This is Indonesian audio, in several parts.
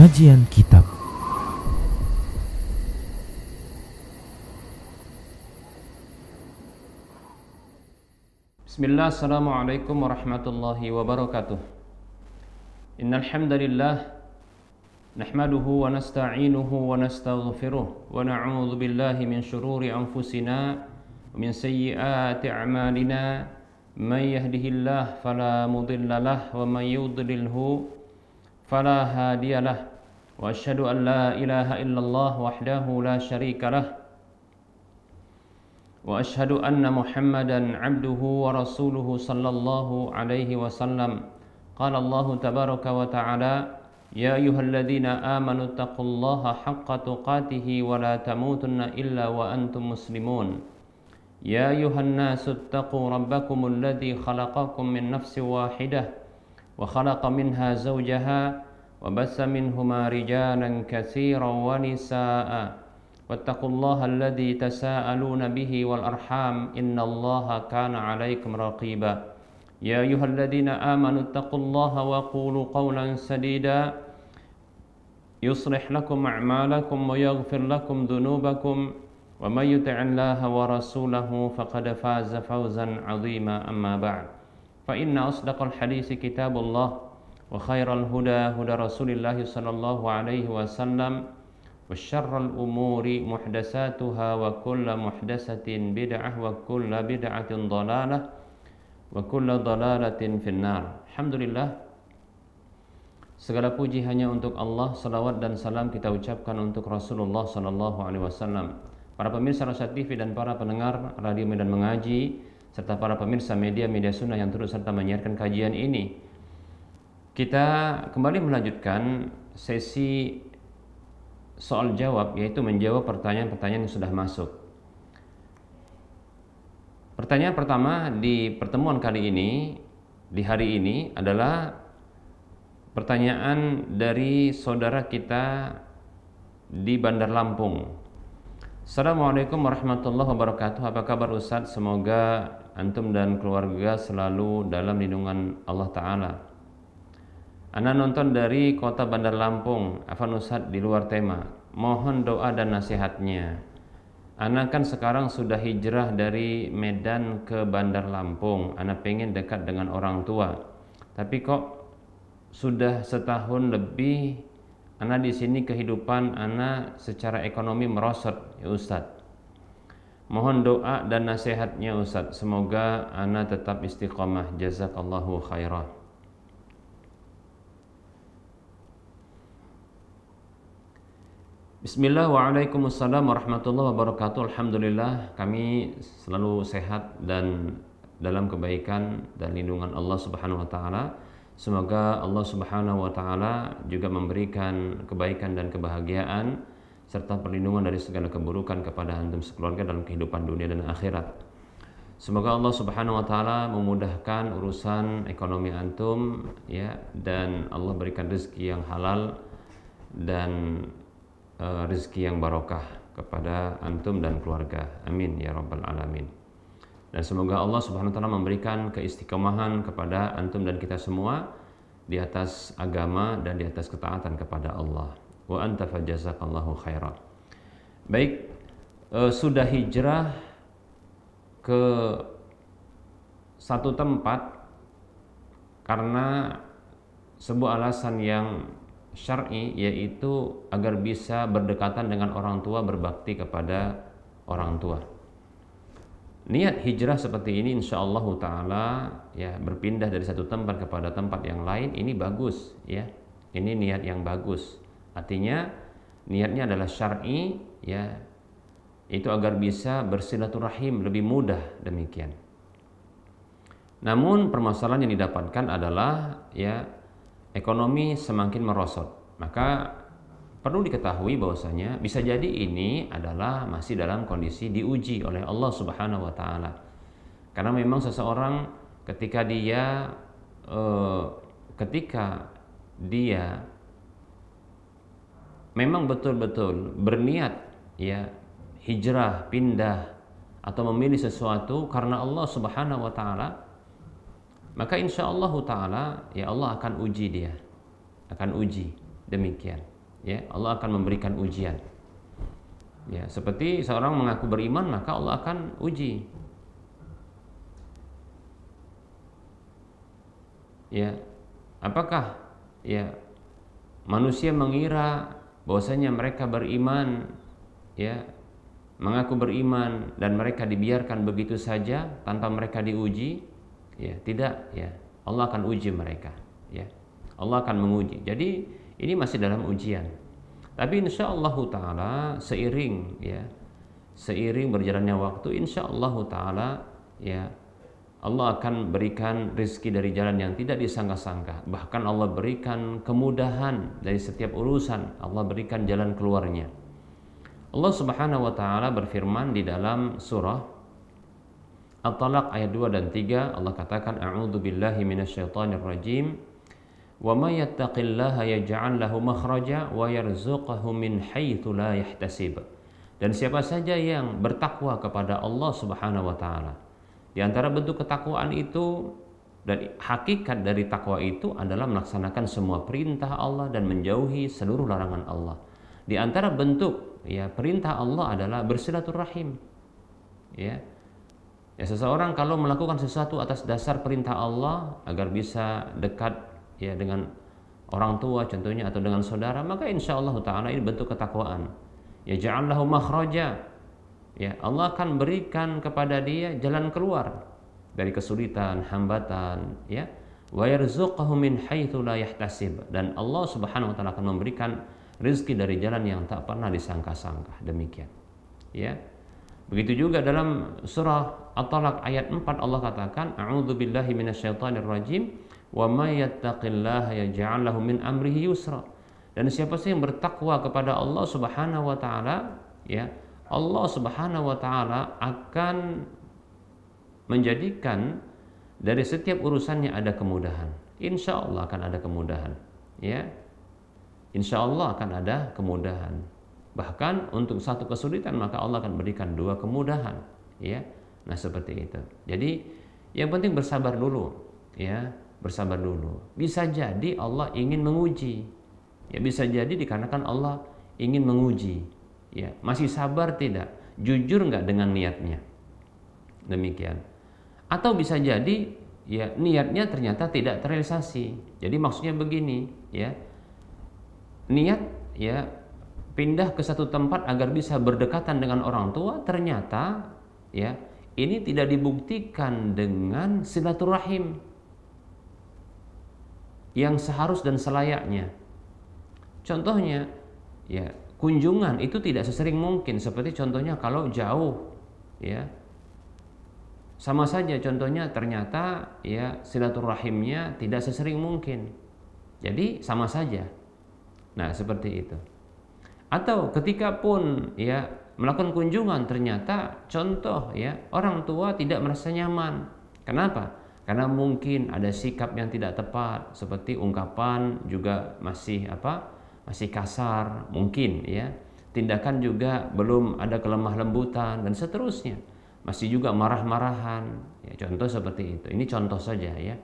Kajian Kitab. Bismillah, assalamualaikum warahmatullahi wabarakatuh. Innal hamdalillah nahmaduhu wa nasta'inuhu wa nastaghfiruh wa na'udzu billahi min shururi anfusina wa min sayyiati a'malina. May yahdihillahu fala mudilla lahu wa may yudlilhu fala hadiyalah. Wa asyhadu an la ilaha illallah wahdahu la syarika lah. Wa asyhadu anna Muhammadan 'abduhu wa rasuluhu sallallahu alaihi wasallam. Qala Allah tabaraka wa ta'ala, ya ayyuhalladzina amanu taqullaha haqqa tuqatih wa la tamutunna illa wa antum muslimun. Ya ayyuhan nasu taqu rabbakumul ladzi khalaqakum min nafsin wahidah wa khalaqa minha zawjaha wa bassa minhuma rijalan katsiran wa nisaa'a. Wattaqullaha alladzi tasaaluna bihi wal arham innallaha kana 'alaikum raqiba. Ya ayyuhalladzina amanu taqullaha wa qulu qawlan sadida yuslih lakum a'malakum wa yaghfir lakum dhunubakum wa may yuti'illaha wa rasulahu faqad faza fawzan 'azima. Amma ba'd, fa inna asdaqal haditsi kitabullah wa khairal huda huda Rasulillah sallallahu alaihi wasallam wa syarrul umuri muhdatsatuha wa kullu muhdatsatin bid'ah wa kullu bid'atin dhalalah wa kullu dhalalatin finnar. Alhamdulillah, segala puji hanya untuk Allah, salawat dan salam kita ucapkan untuk Rasulullah sallallahu alaihi wasallam. Para pemirsa Rosyad TV dan para pendengar Radio Medan Mengaji serta para pemirsa media sunnah yang turut serta menyiarkan kajian ini, kita kembali melanjutkan sesi soal jawab, yaitu menjawab pertanyaan-pertanyaan yang sudah masuk. Pertanyaan pertama di pertemuan kali ini, di hari ini, adalah pertanyaan dari saudara kita di Bandar Lampung. Assalamualaikum warahmatullahi wabarakatuh. Apa kabar Ustadz? Semoga antum dan keluarga selalu dalam lindungan Allah Ta'ala. Ana nonton dari kota Bandar Lampung, Afan Ustadz, di luar tema. Mohon doa dan nasihatnya. Ana kan sekarang sudah hijrah dari Medan ke Bandar Lampung. Ana pengen dekat dengan orang tua. Tapi kok sudah setahun lebih ana di sini, kehidupan ana secara ekonomi merosot ya Ustadz. Mohon doa dan nasihatnya Ustadz. Semoga ana tetap istiqomah. Jazakallahu khairah. Bismillah, waalaikumsalam warahmatullahi wabarakatuh. Alhamdulillah, kami selalu sehat dan dalam kebaikan dan lindungan Allah Subhanahu wa taala. Semoga Allah Subhanahu wa taala juga memberikan kebaikan dan kebahagiaan serta perlindungan dari segala keburukan kepada antum sekeluarga dalam kehidupan dunia dan akhirat. Semoga Allah Subhanahu wa taala memudahkan urusan ekonomi antum ya, dan Allah berikan rezeki yang halal dan rezeki yang barokah kepada antum dan keluarga. Amin ya rabbal alamin. Dan semoga Allah Subhanahu wa taala memberikan keistiqomahan kepada antum dan kita semua di atas agama dan di atas ketaatan kepada Allah. Wa anta fajazakallahu khairan. Baik, sudah hijrah ke satu tempat karena sebuah alasan yang syar'i, yaitu agar bisa berdekatan dengan orang tua, berbakti kepada orang tua. Niat hijrah seperti ini insyaallah ta'ala ya, berpindah dari satu tempat kepada tempat yang lain, ini bagus ya. Ini niat yang bagus. Artinya niatnya adalah syar'i ya, itu agar bisa bersilaturahim lebih mudah, demikian. Namun permasalahan yang didapatkan adalah ya, ekonomi semakin merosot. Maka perlu diketahui bahwasanya bisa jadi ini adalah masih dalam kondisi diuji oleh Allah Subhanahu wa taala. Karena memang seseorang ketika dia memang betul-betul berniat ya, hijrah, pindah atau memilih sesuatu karena Allah Subhanahu wa taala, maka insyaallah ta'ala ya Allah akan uji dia, akan uji, demikian. ya Allah akan memberikan ujian. Ya, seperti seorang mengaku beriman maka Allah akan uji. Ya, apakah ya manusia mengira bahwasanya mereka beriman, ya mengaku beriman dan mereka dibiarkan begitu saja tanpa mereka diuji? Ya, tidak, ya. Allah akan uji mereka, ya. Allah akan menguji. Jadi ini masih dalam ujian. Tapi insyaallah taala seiring berjalannya waktu, insyaallah taala ya Allah akan berikan rezeki dari jalan yang tidak disangka-sangka. Bahkan Allah berikan kemudahan dari setiap urusan. Allah berikan jalan keluarnya. Allah Subhanahu wa taala berfirman di dalam surah At-Talaq ayat 2 dan 3, Allah katakan, A'udzu billahi minasyaitonir rajim. Wa may yattaqillaha yaj'al lahu makhraja wa yarzuqhu min haitsu la yahtasib. Dan siapa saja yang bertakwa kepada Allah Subhanahu wa taala, di antara bentuk ketakwaan itu dan hakikat dari takwa itu adalah melaksanakan semua perintah Allah dan menjauhi seluruh larangan Allah. Di antara bentuk ya perintah Allah adalah bersilaturahim. Ya. Ya, seseorang kalau melakukan sesuatu atas dasar perintah Allah agar bisa dekat ya dengan orang tua contohnya atau dengan saudara, maka insyaallah taala ini bentuk ketakwaan. Ya ja'allahu makhraja. Ya, Allah akan berikan kepada dia jalan keluar dari kesulitan, hambatan, ya. Wa yarzuqhu min haitsu la yahtasib. Dan Allah Subhanahu wa taala akan memberikan rezeki dari jalan yang tak pernah disangka-sangka. Demikian. Ya. Begitu juga dalam surah At-Talaq ayat 4 Allah katakan, A'udzu billahi minasyaitonir rajim. Wa may yattaqillaha yaj'al lahu min amrihi yusra. Dan siapa sih yang bertakwa kepada Allah Subhanahu wa taala, ya, Allah Subhanahu wa taala akan menjadikan dari setiap urusannya ada kemudahan. Insya Allah akan ada kemudahan, ya. Insya Allah akan ada kemudahan. Bahkan untuk satu kesulitan maka Allah akan berikan dua kemudahan, ya. Nah seperti itu. Jadi yang penting bersabar dulu, ya. Bersabar dulu. Bisa jadi Allah ingin menguji, ya. Bisa jadi dikarenakan Allah ingin menguji, ya. Masih sabar tidak? Jujur nggak dengan niatnya? Demikian. Atau bisa jadi ya niatnya ternyata tidak terrealisasi. Jadi maksudnya begini, ya. Niat ya pindah ke satu tempat agar bisa berdekatan dengan orang tua, ternyata ya ini tidak dibuktikan dengan silaturahim yang seharus dan selayaknya. Contohnya ya kunjungan itu tidak sesering mungkin, seperti contohnya kalau jauh, ya. Sama saja contohnya ternyata ya silaturahimnya tidak sesering mungkin. Jadi sama saja. Nah, seperti itu. Atau ketika pun ya melakukan kunjungan ternyata contoh ya orang tua tidak merasa nyaman. Kenapa? Karena mungkin ada sikap yang tidak tepat, seperti ungkapan juga masih masih kasar mungkin, ya. Tindakan juga belum ada kelemah lembutan dan seterusnya. Masih juga marah-marahan. Ya, contoh seperti itu. Ini contoh saja, ya.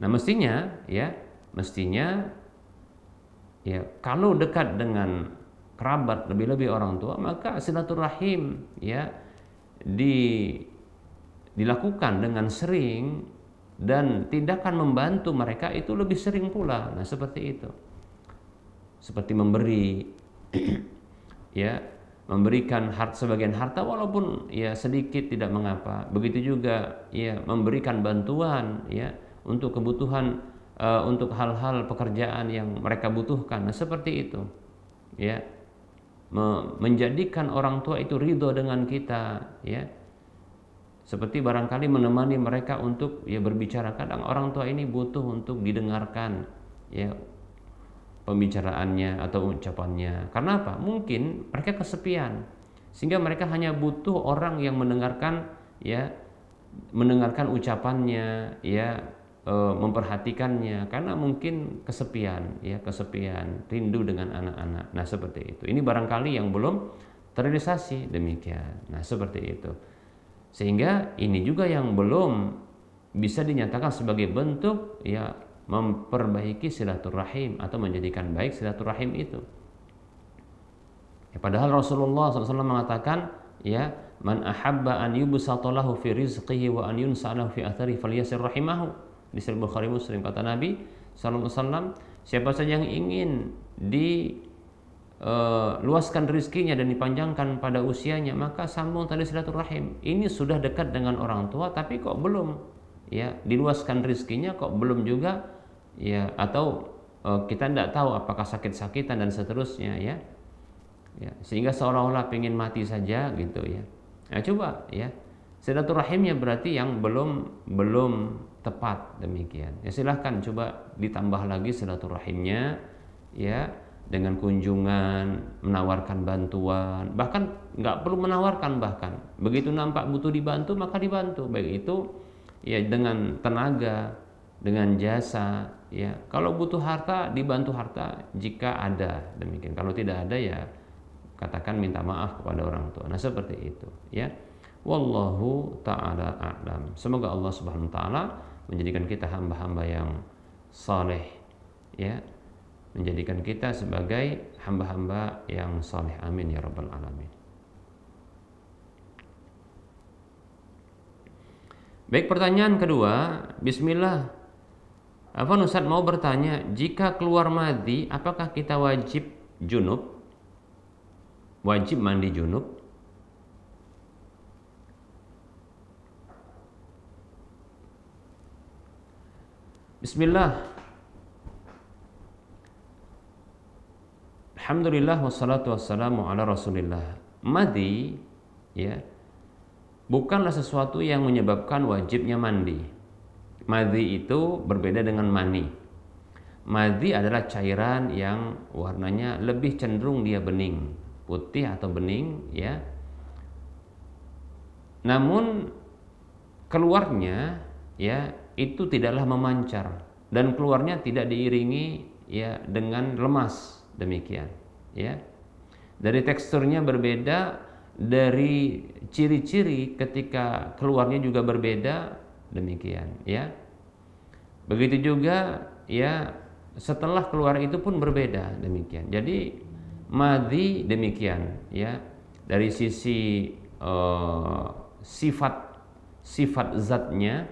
Nah, mestinya ya kalau dekat dengan kerabat, lebih-lebih orang tua, maka silaturahim ya dilakukan dengan sering dan tindakan membantu mereka itu lebih sering pula. Nah, seperti itu. Seperti memberi ya, memberikan sebagian harta walaupun ya sedikit tidak mengapa. Begitu juga ya memberikan bantuan ya untuk kebutuhan untuk hal-hal pekerjaan yang mereka butuhkan. Nah, seperti itu. Ya. Menjadikan orang tua itu ridho dengan kita, ya. Seperti barangkali menemani mereka untuk ya berbicara. Kadang orang tua ini butuh untuk didengarkan, ya, pembicaraannya atau ucapannya. Karena apa? Mungkin mereka kesepian, sehingga mereka hanya butuh orang yang mendengarkan, ya, mendengarkan ucapannya, ya, memperhatikannya, karena mungkin kesepian, ya, rindu dengan anak-anak. Nah, seperti itu. Ini barangkali yang belum terrealisasi, demikian. Nah, seperti itu. Sehingga ini juga yang belum bisa dinyatakan sebagai bentuk ya memperbaiki silaturahim atau menjadikan baik silaturahim itu. Ya, padahal Rasulullah SAW mengatakan, ya, man ahabba an yubsata lahu fi rizqihi wa an yunsa'alahu fi athari falyasir rahimahu. Di Sahih Bukhari Muslim, kata Nabi sallallahu alaihi wasallam, siapa saja yang ingin luaskan rizkinya dan dipanjangkan pada usianya, maka sambung tali silaturahim. Ini sudah dekat dengan orang tua tapi kok belum, ya, diluaskan rizkinya kok belum juga, ya, atau kita tidak tahu apakah sakit-sakitan dan seterusnya, ya. Ya, sehingga seolah-olah pengen mati saja gitu, ya. Nah, coba, ya, silaturahimnya berarti yang belum tepat, demikian. Ya, silahkan coba ditambah lagi silaturahimnya, ya, dengan kunjungan, menawarkan bantuan, bahkan nggak perlu menawarkan, bahkan begitu nampak butuh dibantu maka dibantu, baik itu, ya, dengan tenaga, dengan jasa, ya. Kalau butuh harta dibantu harta jika ada, demikian. Kalau tidak ada, ya, katakan minta maaf kepada orang tua. Nah, seperti itu, ya. Wallahu ta'ala a'lam. Semoga Allah Subhanahu wa taala menjadikan kita hamba-hamba yang saleh, ya, menjadikan kita sebagai hamba-hamba yang saleh. Amin ya rabbal alamin. Baik, pertanyaan kedua. Bismillah. Afwan Ustaz, mau bertanya, jika keluar madhi apakah kita wajib junub? Wajib mandi junub? Bismillah. Alhamdulillah wassalatu wassalamu ala Rasulillah. Madhi, ya, bukanlah sesuatu yang menyebabkan wajibnya mandi. Madhi itu berbeda dengan mani. Madhi adalah cairan yang warnanya lebih cenderung dia bening, putih atau bening, ya. Namun keluarnya, ya, itu tidaklah memancar dan keluarnya tidak diiringi, ya, dengan lemas, demikian, ya. Dari teksturnya berbeda, dari ciri-ciri ketika keluarnya juga berbeda, demikian, ya. Begitu juga, ya, setelah keluar itu pun berbeda, demikian. Jadi madhi demikian, ya, dari sisi sifat zatnya,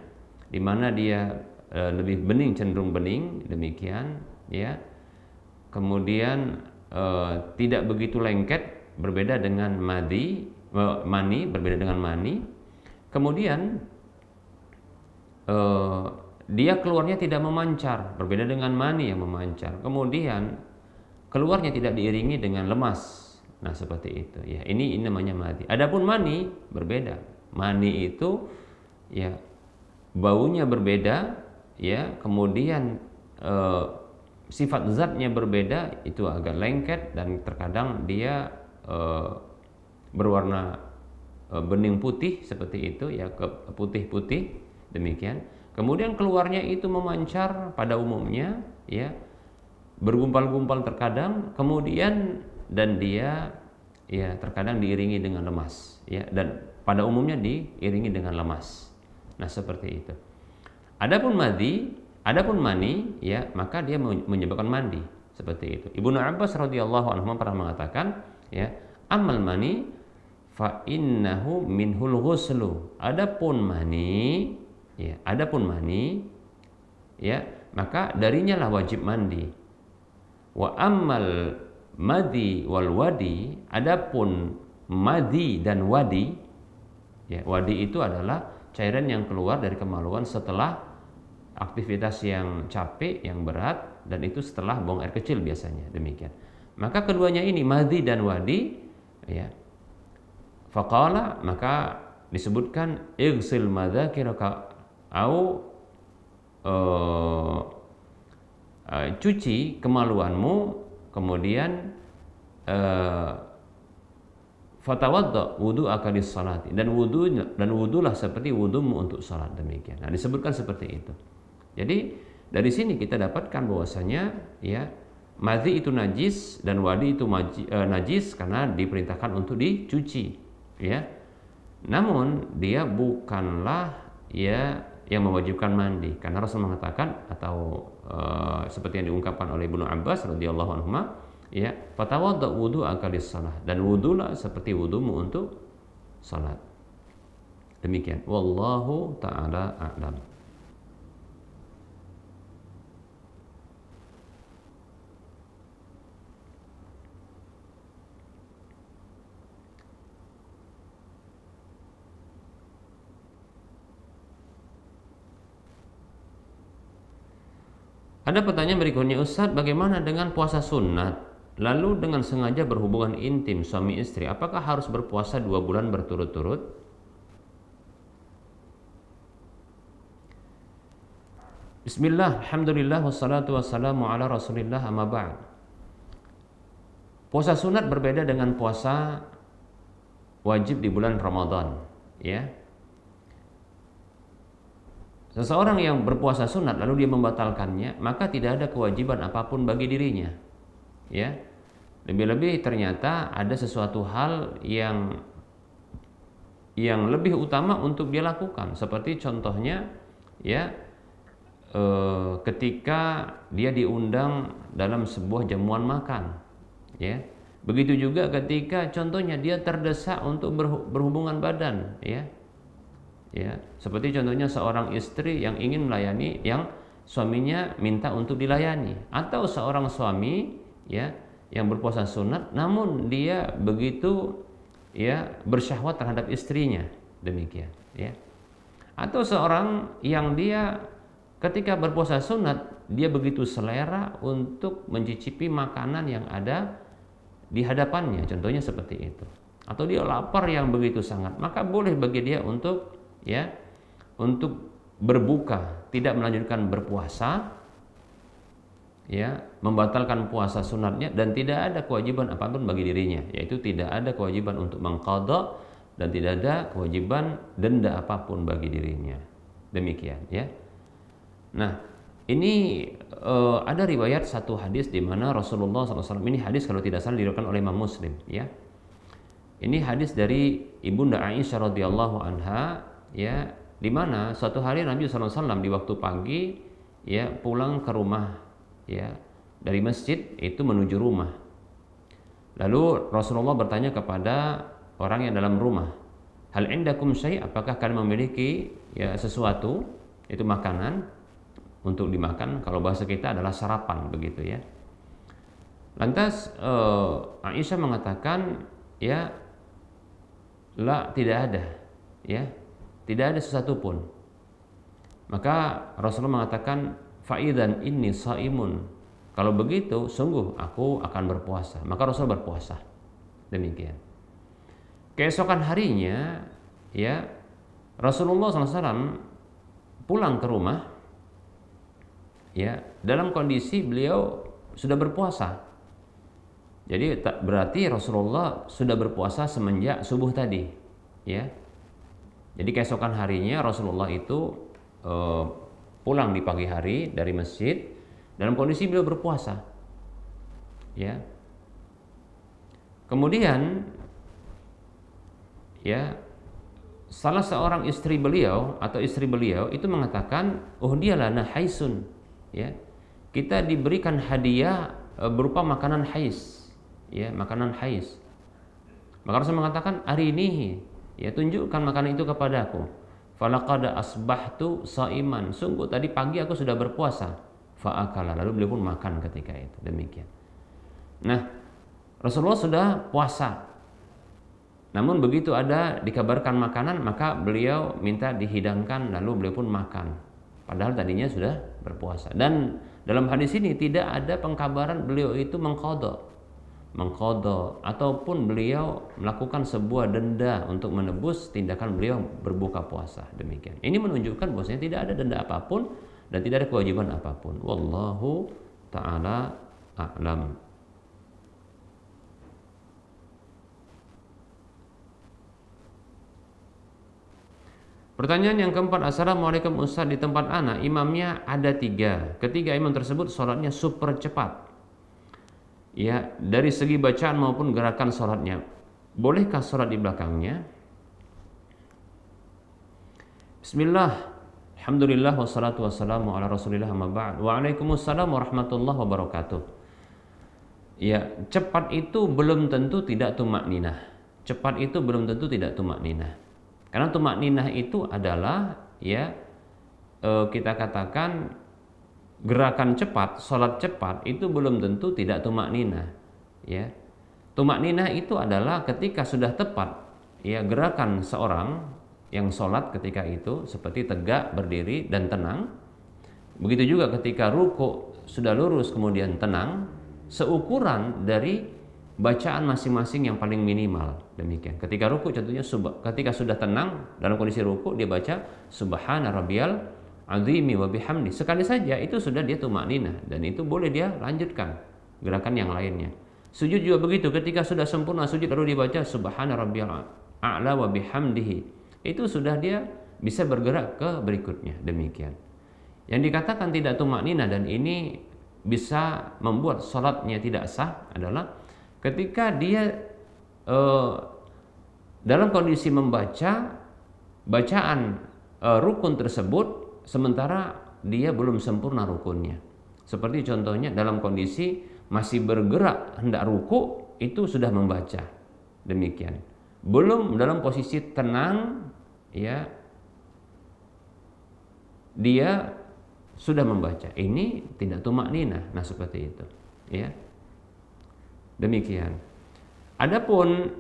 di mana dia lebih bening, cenderung bening, demikian, ya. Kemudian tidak begitu lengket, berbeda dengan mani, berbeda dengan mani. Kemudian dia keluarnya tidak memancar, berbeda dengan mani yang memancar. Kemudian keluarnya tidak diiringi dengan lemas. Nah, seperti itu, ya. Ini namanya madhi. Adapun mani berbeda. Mani itu, ya, baunya berbeda, ya. Kemudian sifat zatnya berbeda, itu agak lengket dan terkadang dia berwarna bening putih seperti itu, ya, ke putih-putih, demikian. Kemudian keluarnya itu memancar pada umumnya, ya, bergumpal-gumpal terkadang, kemudian dan dia, ya, terkadang diiringi dengan lemas, ya, dan pada umumnya diiringi dengan lemas. Nah, seperti itu. Adapun mani, ya, maka dia menyebabkan mandi, seperti itu. Ibnu Abbas radhiyallahu anhu pernah mengatakan, ya, amal mani fa innahu minhul ghuslu. Adapun mani, ya, maka darinya lah wajib mandi. Wa ammal madhi wal wadi, adapun madhi dan wadi, ya, wadi itu adalah cairan yang keluar dari kemaluan setelah aktivitas yang capek, yang berat, dan itu setelah buang air kecil biasanya, demikian. Maka keduanya ini, madhi dan wadi, ya, faqala, maka disebutkan igsil madzakiraka, au cuci kemaluanmu, kemudian fatawadda wudu'aka lis-salati, dan wudulah seperti wudumu untuk salat, demikian. Nah, disebutkan seperti itu. Jadi dari sini kita dapatkan bahwasanya, ya, madhi itu najis dan wadi itu najis karena diperintahkan untuk dicuci, ya. Namun dia bukanlah, ya, yang mewajibkan mandi, karena Rasul mengatakan, atau seperti yang diungkapkan oleh Ibnu Abbas radhiyallahu anhu, Ya, fatawadda wudu'aka lis-shalah, dan wudulah seperti wudumu untuk salat. Demikian. Wallahu taala a'lam. Ada pertanyaan berikutnya, Ustadz, bagaimana dengan puasa sunat? Lalu dengan sengaja berhubungan intim suami istri, apakah harus berpuasa 2 bulan berturut-turut? Bismillah, alhamdulillah, wassalatu wassalamu ala rasulillah, amma ba'd. Puasa sunat berbeda dengan puasa wajib di bulan Ramadan, ya. Seseorang yang berpuasa sunat lalu dia membatalkannya, maka tidak ada kewajiban apapun bagi dirinya. Ya. Lebih-lebih ternyata ada sesuatu hal yang lebih utama untuk dia lakukan. Seperti contohnya, ya, ketika dia diundang dalam sebuah jamuan makan, ya. Begitu juga ketika contohnya dia terdesak untuk berhubungan badan, ya. Ya, seperti contohnya seorang istri yang ingin melayani yang suaminya minta untuk dilayani, atau seorang suami, ya, yang berpuasa sunat namun dia begitu, ya, bersyahwat terhadap istrinya, demikian, ya. Atau seorang yang dia ketika berpuasa sunat dia begitu selera untuk mencicipi makanan yang ada di hadapannya, contohnya seperti itu. Atau dia lapar yang begitu sangat, maka boleh bagi dia untuk, ya, untuk berbuka, tidak melanjutkan berpuasa, ya, membatalkan puasa sunatnya, dan tidak ada kewajiban apapun bagi dirinya, yaitu tidak ada kewajiban untuk mengqadha dan tidak ada kewajiban denda apapun bagi dirinya. Demikian, ya. Nah, ini ada riwayat satu hadis di mana Rasulullah SAW, ini hadis kalau tidak salah diriwayatkan oleh Imam Muslim, ya. Ini hadis dari Ibunda Aisyah radhiyallahu anha, ya, di mana suatu hari Nabi SAW di waktu pagi, ya, pulang ke rumah, ya, dari masjid itu menuju rumah. Lalu Rasulullah bertanya kepada orang yang dalam rumah, hal indakum syai', apakah kalian memiliki, ya, sesuatu, itu makanan untuk dimakan, kalau bahasa kita adalah sarapan, begitu, ya. Lantas Aisyah mengatakan, ya, la, tidak ada, ya, tidak ada sesuatu pun. Maka Rasulullah mengatakan, fa'idzan inni shaimun, kalau begitu sungguh aku akan berpuasa. Maka Rasul berpuasa. Demikian. Keesokan harinya, ya, Rasulullah SAW pulang ke rumah, ya, dalam kondisi beliau sudah berpuasa. Jadi berarti Rasulullah sudah berpuasa semenjak subuh tadi, ya. Jadi keesokan harinya Rasulullah itu pulang di pagi hari dari masjid dalam kondisi beliau berpuasa, ya. Kemudian, ya, salah seorang istri beliau atau istri beliau itu mengatakan, oh dialah nahaisun, ya, kita diberikan hadiah berupa makanan hais, ya, makanan hais. Maka Rasul mengatakan, hari ini, ya, tunjukkan makanan itu kepadaku. Falaqad asbahtu shaiman, sungguh tadi pagi aku sudah berpuasa. Fa'akala, lalu beliau pun makan ketika itu. Demikian. Nah, Rasulullah sudah puasa. Namun begitu ada dikabarkan makanan, maka beliau minta dihidangkan, lalu beliau pun makan. Padahal tadinya sudah berpuasa. Dan dalam hadis ini tidak ada pengkabaran beliau itu mengqadha ataupun beliau melakukan sebuah denda untuk menebus tindakan beliau berbuka puasa. Demikian. Ini menunjukkan bahwasanya tidak ada denda apapun dan tidak ada kewajiban apapun. Wallahu ta'ala a'lam. Pertanyaan yang keempat, Assalamualaikum Ustaz, di tempat anak imamnya ada 3. Ketiga imam tersebut sholatnya super cepat, ya, dari segi bacaan maupun gerakan sholatnya. Bolehkah sholat di belakangnya? Bismillah, alhamdulillah, wassalatu wassalamu ala rasulillah, amma ba'd. Waalaikumsalam warahmatullahi wabarakatuh. Ya, cepat itu belum tentu tidak tumakninah. Cepat itu belum tentu tidak tumakninah. Karena tumakninah itu adalah ya kita katakan gerakan cepat, sholat cepat itu belum tentu tidak tumakninah. Ya, tumakninah itu adalah ketika sudah tepat ya gerakan seorang yang sholat ketika itu seperti tegak, berdiri dan tenang. Begitu juga ketika ruku sudah lurus kemudian tenang, seukuran dari bacaan masing-masing yang paling minimal. Demikian. Ketika ruku contohnya ketika sudah tenang dalam kondisi ruku dia baca subhana rabbiyal azimi wa bihamdi. Sekali saja itu sudah dia tumakninah dan itu boleh dia lanjutkan gerakan yang lainnya. Sujud juga begitu, ketika sudah sempurna sujud lalu dibaca subhana rabbiyal a'la wa bihamdihi. Itu sudah dia bisa bergerak ke berikutnya. Demikian. Yang dikatakan tidak tumakninah dan ini bisa membuat sholatnya tidak sah adalah ketika dia dalam kondisi membaca bacaan rukun tersebut sementara dia belum sempurna rukunnya. Seperti contohnya dalam kondisi masih bergerak hendak ruku itu sudah membaca. Demikian. Belum dalam posisi tenang ya dia sudah membaca, ini tidak tumakninah. Nah seperti itu ya. Demikian. Adapun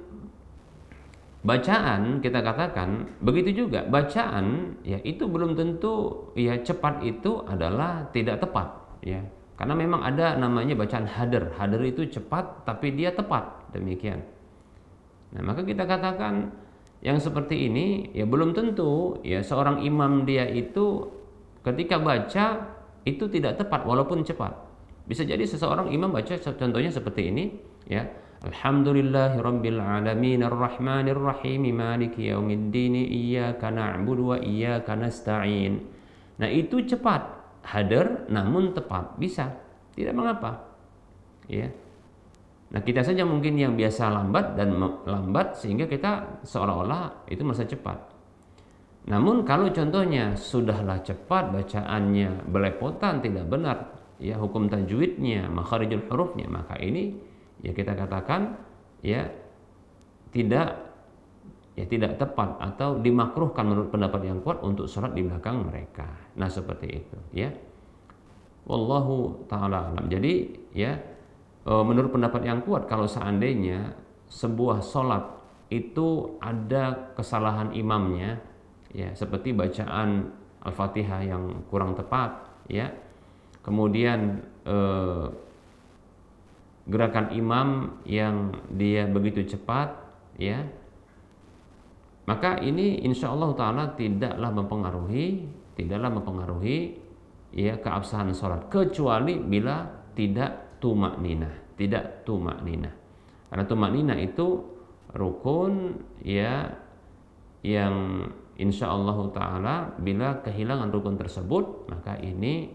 bacaan kita katakan begitu juga, bacaan ya itu belum tentu ya cepat itu adalah tidak tepat ya. Karena memang ada namanya bacaan hadar. Hadar itu cepat tapi dia tepat. Demikian. Nah, maka kita katakan yang seperti ini ya belum tentu ya seorang imam dia itu ketika baca itu tidak tepat walaupun cepat. Bisa jadi seseorang imam baca contohnya seperti ini ya. Alhamdulillahirabbil alamin arrahmanir rahim maliki yaumiddin iyyaka na'budu wa iyyaka nasta'in. Nah, itu cepat, hadar namun tepat, bisa. Tidak mengapa. Ya. Nah, kita saja mungkin yang biasa lambat dan lambat sehingga kita seolah-olah itu merasa cepat. Namun kalau contohnya sudahlah cepat bacaannya, belepotan tidak benar ya hukum tajwidnya, makharijul hurufnya, maka ini ya kita katakan ya tidak tepat atau dimakruhkan menurut pendapat yang kuat untuk sholat di belakang mereka. Nah seperti itu ya. Wallahu ta'ala alam. Jadi ya menurut pendapat yang kuat kalau seandainya sebuah sholat itu ada kesalahan imamnya ya seperti bacaan Al-Fatihah yang kurang tepat ya, kemudian gerakan imam yang dia begitu cepat ya, maka ini insyaallah taala tidaklah mempengaruhi ya keabsahan sholat kecuali bila tidak tumakninah. Karena tumakninah itu rukun ya yang insyaallah taala bila kehilangan rukun tersebut maka ini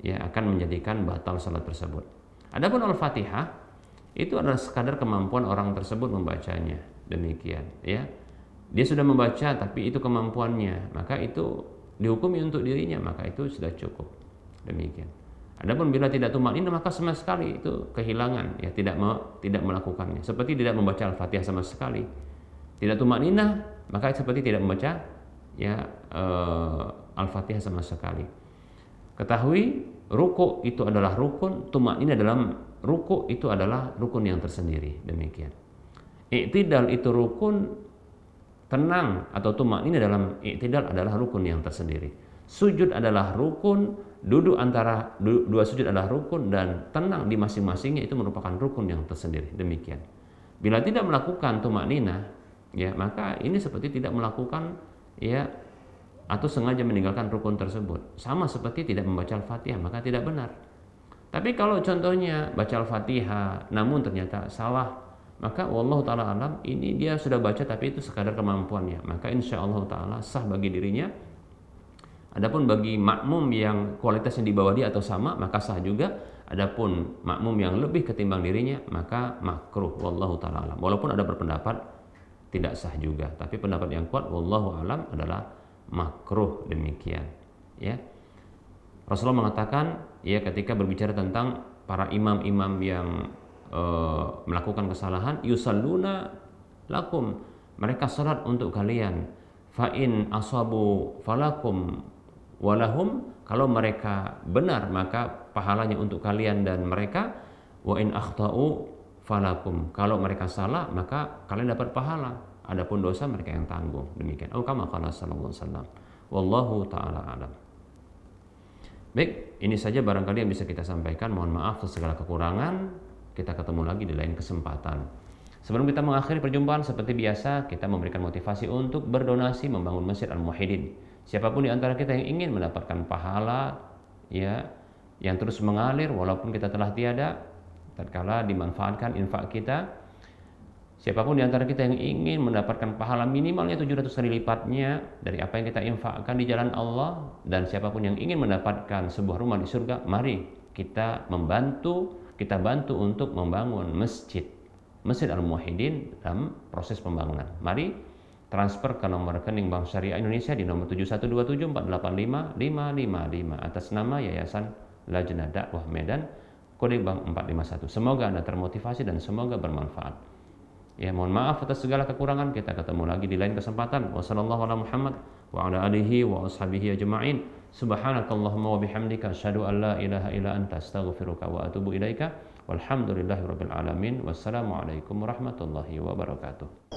ya akan menjadikan batal salat tersebut. Adapun Al-Fatihah itu adalah sekadar kemampuan orang tersebut membacanya. Demikian ya. Dia sudah membaca tapi itu kemampuannya, maka itu dihukumi untuk dirinya, maka itu sudah cukup. Demikian. Adapun bila tidak tumakninah maka sama sekali itu kehilangan ya, tidak melakukannya. Seperti tidak membaca Al-Fatihah sama sekali. Tidak tumakninah maka seperti tidak membaca ya Al-Fatihah sama sekali. Ketahui ruku itu adalah rukun, tumakninah dalam ruku itu adalah rukun yang tersendiri. Demikian. I'tidal itu rukun, tenang atau tumakninah dalam i'tidal adalah rukun yang tersendiri. Sujud adalah rukun, duduk antara dua sujud adalah rukun, dan tenang di masing-masingnya itu merupakan rukun yang tersendiri. Demikian. Bila tidak melakukan tumakninah ya, maka ini seperti tidak melakukan ya atau sengaja meninggalkan rukun tersebut. Sama seperti tidak membaca Al-Fatihah, maka tidak benar. Tapi kalau contohnya baca Al-Fatihah namun ternyata salah, maka wallahu taala alam ini dia sudah baca tapi itu sekadar kemampuannya, maka insyaallah taala sah bagi dirinya. Adapun bagi makmum yang kualitasnya di bawah dia atau sama, maka sah juga. Adapun makmum yang lebih ketimbang dirinya, maka makruh wallahu taala alam. Walaupun ada berpendapat tidak sah juga, tapi pendapat yang kuat wallahu alam adalah makruh. Demikian ya. Rasulullah mengatakan ya ketika berbicara tentang para imam-imam yang melakukan kesalahan, yusalluna lakum, mereka salat untuk kalian. Fa in asabu falakum walahum, kalau mereka benar maka pahalanya untuk kalian dan mereka. Wa in akhtau falakum, kalau mereka salah maka kalian dapat pahala, adapun dosa mereka yang tanggung. Demikian. Kama qala sallallahu alaihi wasallam. Wallahu taala alam. Baik, ini saja barangkali yang bisa kita sampaikan. Mohon maaf atas segala kekurangan. Kita ketemu lagi di lain kesempatan. Sebelum kita mengakhiri perjumpaan, seperti biasa kita memberikan motivasi untuk berdonasi membangun Masjid Al-Muwahhidin. Siapapun di antara kita yang ingin mendapatkan pahala ya yang terus mengalir walaupun kita telah tiada, tatkala dimanfaatkan infak kita, siapapun di antara kita yang ingin mendapatkan pahala minimalnya 700 kali lipatnya dari apa yang kita infakkan di jalan Allah, dan siapapun yang ingin mendapatkan sebuah rumah di surga, mari kita bantu untuk membangun Masjid Al-Muwahhidin dalam proses pembangunan. Mari transfer ke nomor rekening Bank Syariah Indonesia di nomor 7127485555 atas nama Yayasan Lajnah Dakwah Medan, kode bank 451. Semoga Anda termotivasi dan semoga bermanfaat. Ya, mohon maaf atas segala kekurangan. Kita ketemu lagi di lain kesempatan. Wassallallahu ala Muhammad wa ala alihi wa ashabihi ajma'in. Subhanakallahumma wa bihamdika asyhadu an la ilaha illa anta astaghfiruka wa atubu ilaika. Walhamdulillahirabbil alamin. Wassalamualaikum warahmatullahi wabarakatuh.